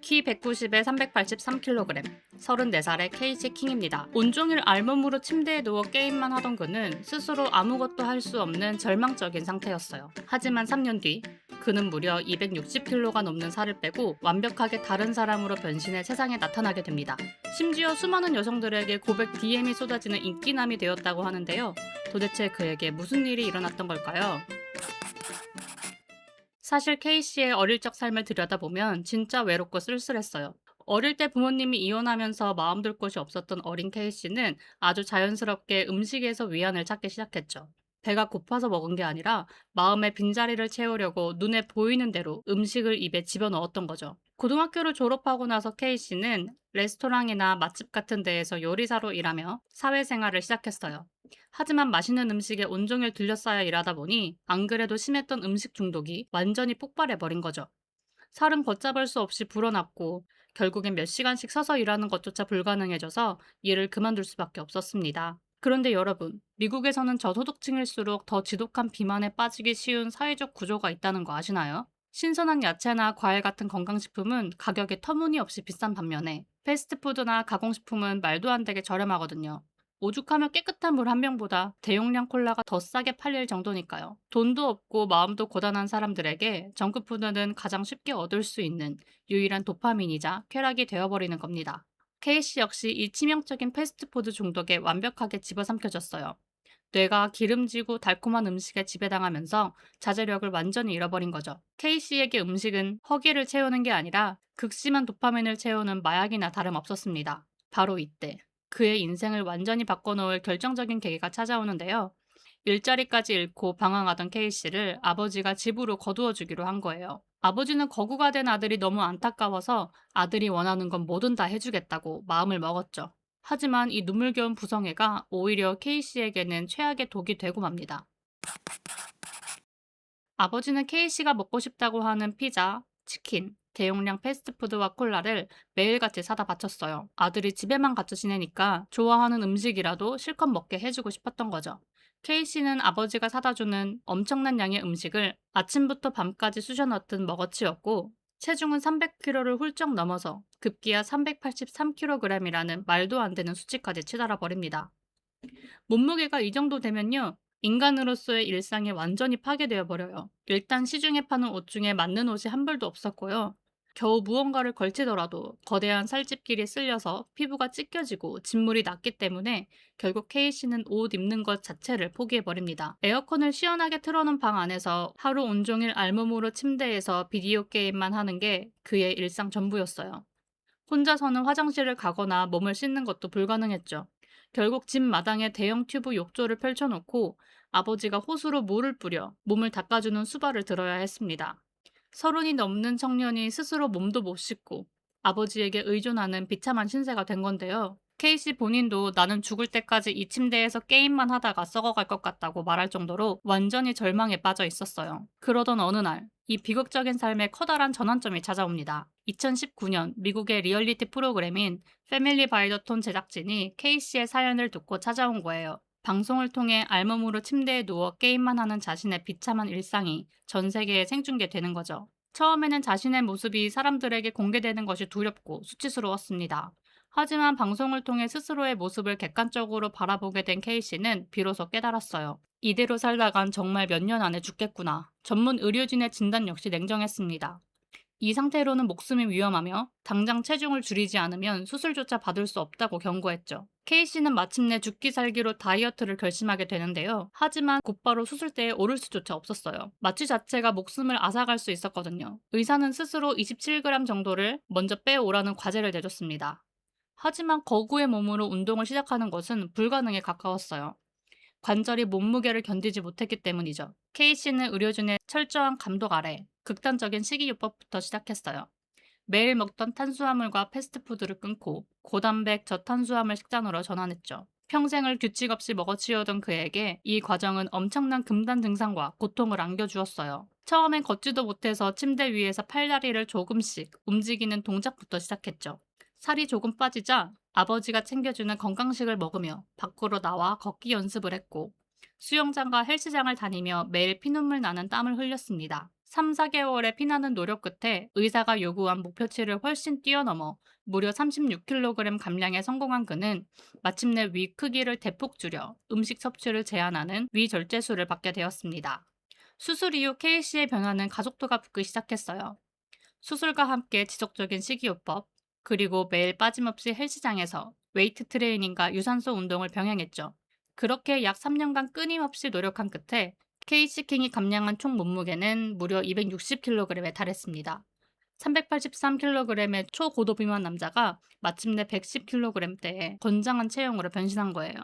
키 190에 383kg, 34살의 케이시 킹입니다. 온종일 알몸으로 침대에 누워 게임만 하던 그는 스스로 아무것도 할 수 없는 절망적인 상태였어요. 하지만 3년 뒤 그는 무려 260kg가 넘는 살을 빼고 완벽하게 다른 사람으로 변신해 세상에 나타나게 됩니다. 심지어 수많은 여성들에게 고백 DM이 쏟아지는 인기남이 되었다고 하는데요. 도대체 그에게 무슨 일이 일어났던 걸까요? 사실 케이씨의 어릴 적 삶을 들여다보면 진짜 외롭고 쓸쓸했어요. 어릴 때 부모님이 이혼하면서 마음 둘 곳이 없었던 어린 케이씨는 아주 자연스럽게 음식에서 위안을 찾기 시작했죠. 배가 고파서 먹은 게 아니라 마음의 빈자리를 채우려고 눈에 보이는 대로 음식을 입에 집어넣었던 거죠. 고등학교를 졸업하고 나서 케이씨는 레스토랑이나 맛집 같은 데에서 요리사로 일하며 사회생활을 시작했어요. 하지만 맛있는 음식에 온종일 들려싸여 일하다 보니 안 그래도 심했던 음식 중독이 완전히 폭발해버린 거죠. 살은 걷잡을 수 없이 불어났고 결국엔 몇 시간씩 서서 일하는 것조차 불가능해져서 일을 그만둘 수밖에 없었습니다. 그런데 여러분, 미국에서는 저소득층일수록 더 지독한 비만에 빠지기 쉬운 사회적 구조가 있다는 거 아시나요? 신선한 야채나 과일 같은 건강식품은 가격이 터무니없이 비싼 반면에 패스트푸드나 가공식품은 말도 안 되게 저렴하거든요. 오죽하면 깨끗한 물 한 병보다 대용량 콜라가 더 싸게 팔릴 정도니까요. 돈도 없고 마음도 고단한 사람들에게 정크푸드는 가장 쉽게 얻을 수 있는 유일한 도파민이자 쾌락이 되어버리는 겁니다. 케이씨 역시 이 치명적인 패스트푸드 중독에 완벽하게 집어삼켜졌어요. 뇌가 기름지고 달콤한 음식에 지배당하면서 자제력을 완전히 잃어버린 거죠. 케이씨에게 음식은 허기를 채우는 게 아니라 극심한 도파민을 채우는 마약이나 다름없었습니다. 바로 이때 그의 인생을 완전히 바꿔놓을 결정적인 계기가 찾아오는데요. 일자리까지 잃고 방황하던 케이씨를 아버지가 집으로 거두어 주기로 한 거예요. 아버지는 거구가 된 아들이 너무 안타까워서 아들이 원하는 건 뭐든 다 해주겠다고 마음을 먹었죠. 하지만 이 눈물겨운 부성애가 오히려 케이씨에게는 최악의 독이 되고 맙니다. 아버지는 케이씨가 먹고 싶다고 하는 피자, 치킨, 대용량 패스트푸드와 콜라를 매일같이 사다 바쳤어요. 아들이 집에만 갇혀 지내니까 좋아하는 음식이라도 실컷 먹게 해주고 싶었던 거죠. 케이씨는 아버지가 사다 주는 엄청난 양의 음식을 아침부터 밤까지 쑤셔 넣듯 먹어치웠고 체중은 300kg를 훌쩍 넘어서 급기야 383kg이라는 말도 안 되는 수치까지 치달아 버립니다. 몸무게가 이 정도 되면요. 인간으로서의 일상이 완전히 파괴되어 버려요. 일단 시중에 파는 옷 중에 맞는 옷이 한 벌도 없었고요. 겨우 무언가를 걸치더라도 거대한 살집길이 쓸려서 피부가 찢겨지고 진물이 났기 때문에 결국 케이씨는 옷 입는 것 자체를 포기해버립니다. 에어컨을 시원하게 틀어놓은 방 안에서 하루 온종일 알몸으로 침대에서 비디오 게임만 하는 게 그의 일상 전부였어요. 혼자서는 화장실을 가거나 몸을 씻는 것도 불가능했죠. 결국 집 마당에 대형 튜브 욕조를 펼쳐놓고 아버지가 호수로 물을 뿌려 몸을 닦아주는 수발을 들어야 했습니다. 30이 넘는 청년이 스스로 몸도 못 씻고 아버지에게 의존하는 비참한 신세가 된 건데요. 케이씨 본인도 나는 죽을 때까지 이 침대에서 게임만 하다가 썩어갈 것 같다고 말할 정도로 완전히 절망에 빠져 있었어요. 그러던 어느 날, 이 비극적인 삶에 커다란 전환점이 찾아옵니다. 2019년 미국의 리얼리티 프로그램인 패밀리 바이 더 톤 제작진이 케이씨의 사연을 듣고 찾아온 거예요. 방송을 통해 알몸으로 침대에 누워 게임만 하는 자신의 비참한 일상이 전 세계에 생중계되는 거죠. 처음에는 자신의 모습이 사람들에게 공개되는 것이 두렵고 수치스러웠습니다. 하지만 방송을 통해 스스로의 모습을 객관적으로 바라보게 된 케이씨는 비로소 깨달았어요. 이대로 살다간 정말 몇 년 안에 죽겠구나. 전문 의료진의 진단 역시 냉정했습니다. 이 상태로는 목숨이 위험하며 당장 체중을 줄이지 않으면 수술조차 받을 수 없다고 경고했죠. K씨는 마침내 죽기 살기로 다이어트를 결심하게 되는데요. 하지만 곧바로 수술대에 오를 수조차 없었어요. 마취 자체가 목숨을 앗아갈 수 있었거든요. 의사는 스스로 27g 정도를 먼저 빼오라는 과제를 내줬습니다. 하지만 거구의 몸으로 운동을 시작하는 것은 불가능에 가까웠어요. 관절이 몸무게를 견디지 못했기 때문이죠. K씨는 의료진의 철저한 감독 아래 극단적인 식이요법부터 시작했어요. 매일 먹던 탄수화물과 패스트푸드를 끊고 고단백 저탄수화물 식단으로 전환했죠. 평생을 규칙 없이 먹어치우던 그에게 이 과정은 엄청난 금단 증상과 고통을 안겨주었어요. 처음엔 걷지도 못해서 침대 위에서 팔다리를 조금씩 움직이는 동작부터 시작했죠. 살이 조금 빠지자 아버지가 챙겨주는 건강식을 먹으며 밖으로 나와 걷기 연습을 했고 수영장과 헬스장을 다니며 매일 피눈물 나는 땀을 흘렸습니다. 3, 4개월의 피나는 노력 끝에 의사가 요구한 목표치를 훨씬 뛰어넘어 무려 36kg 감량에 성공한 그는 마침내 위 크기를 대폭 줄여 음식 섭취를 제한하는 위절제술을 받게 되었습니다. 수술 이후 K씨의 변화는 가속도가 붙기 시작했어요. 수술과 함께 지속적인 식이요법, 그리고 매일 빠짐없이 헬스장에서 웨이트 트레이닝과 유산소 운동을 병행했죠. 그렇게 약 3년간 끊임없이 노력한 끝에 케이시 킹이 감량한 총 몸무게는 무려 260kg에 달했습니다. 383kg의 초고도 비만 남자가 마침내 110kg대의 건장한 체형으로 변신한 거예요.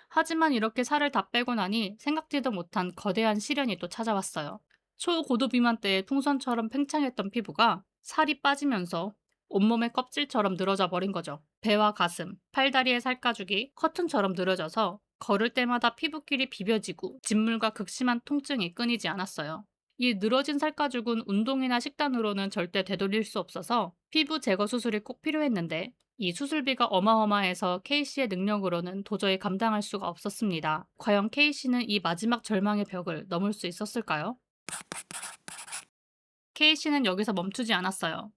하지만 이렇게 살을 다 빼고 나니 생각지도 못한 거대한 시련이 또 찾아왔어요. 초고도 비만 때의 풍선처럼 팽창했던 피부가 살이 빠지면서 온몸의 껍질처럼 늘어져 버린 거죠. 배와 가슴, 팔다리의 살가죽이 커튼처럼 늘어져서 걸을 때마다 피부끼리 비벼지고 진물과 극심한 통증이 끊이지 않았어요. 이 늘어진 살가죽은 운동이나 식단으로는 절대 되돌릴 수 없어서 피부 제거 수술이 꼭 필요했는데 이 수술비가 어마어마해서 K씨의 능력으로는 도저히 감당할 수가 없었습니다. 과연 K씨는 이 마지막 절망의 벽을 넘을 수 있었을까요? K씨는 여기서 멈추지 않았어요.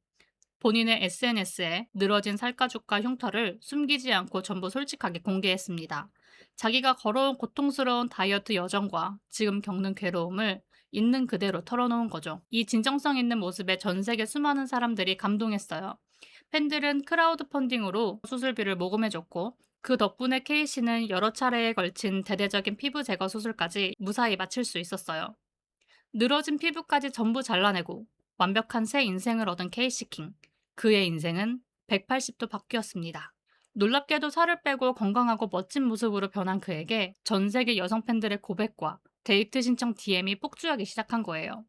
본인의 SNS에 늘어진 살가죽과 흉터를 숨기지 않고 전부 솔직하게 공개했습니다. 자기가 걸어온 고통스러운 다이어트 여정과 지금 겪는 괴로움을 있는 그대로 털어놓은 거죠. 이 진정성 있는 모습에 전 세계 수많은 사람들이 감동했어요. 팬들은 크라우드 펀딩으로 수술비를 모금해줬고 그 덕분에 K씨는 여러 차례에 걸친 대대적인 피부 제거 수술까지 무사히 마칠 수 있었어요. 늘어진 피부까지 전부 잘라내고 완벽한 새 인생을 얻은 K씨 킹. 그의 인생은 180도 바뀌었습니다. 놀랍게도 살을 빼고 건강하고 멋진 모습으로 변한 그에게 전 세계 여성 팬들의 고백과 데이트 신청 DM이 폭주하기 시작한 거예요.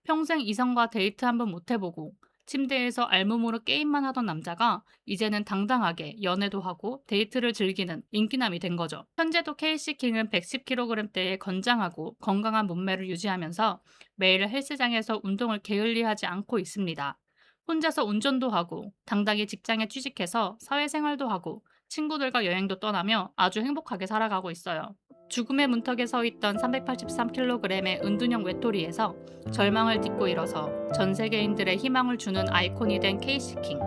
평생 이성과 데이트 한번 못 해보고 침대에서 알몸으로 게임만 하던 남자가 이제는 당당하게 연애도 하고 데이트를 즐기는 인기남이 된 거죠. 현재도 K씨 킹은 110kg대의 건장하고 건강한 몸매를 유지하면서 매일 헬스장에서 운동을 게을리하지 않고 있습니다. 혼자서 운전도 하고 당당히 직장에 취직해서 사회생활도 하고 친구들과 여행도 떠나며 아주 행복하게 살아가고 있어요. 죽음의 문턱에 서 있던 383kg의 은둔형 외톨이에서 절망을 딛고 일어서 전 세계인들의 희망을 주는 아이콘이 된 K씨 킹.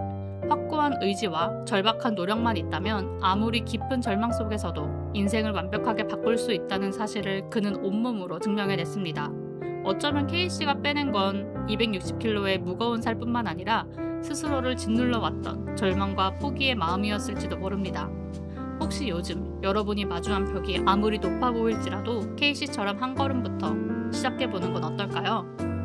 확고한 의지와 절박한 노력만 있다면 아무리 깊은 절망 속에서도 인생을 완벽하게 바꿀 수 있다는 사실을 그는 온몸으로 증명해냈습니다. 어쩌면 K씨가 빼낸 건 260kg의 무거운 살뿐만 아니라 스스로를 짓눌러 왔던 절망과 포기의 마음이었을지도 모릅니다. 혹시 요즘 여러분이 마주한 벽이 아무리 높아 보일지라도 K씨처럼 한 걸음부터 시작해보는 건 어떨까요?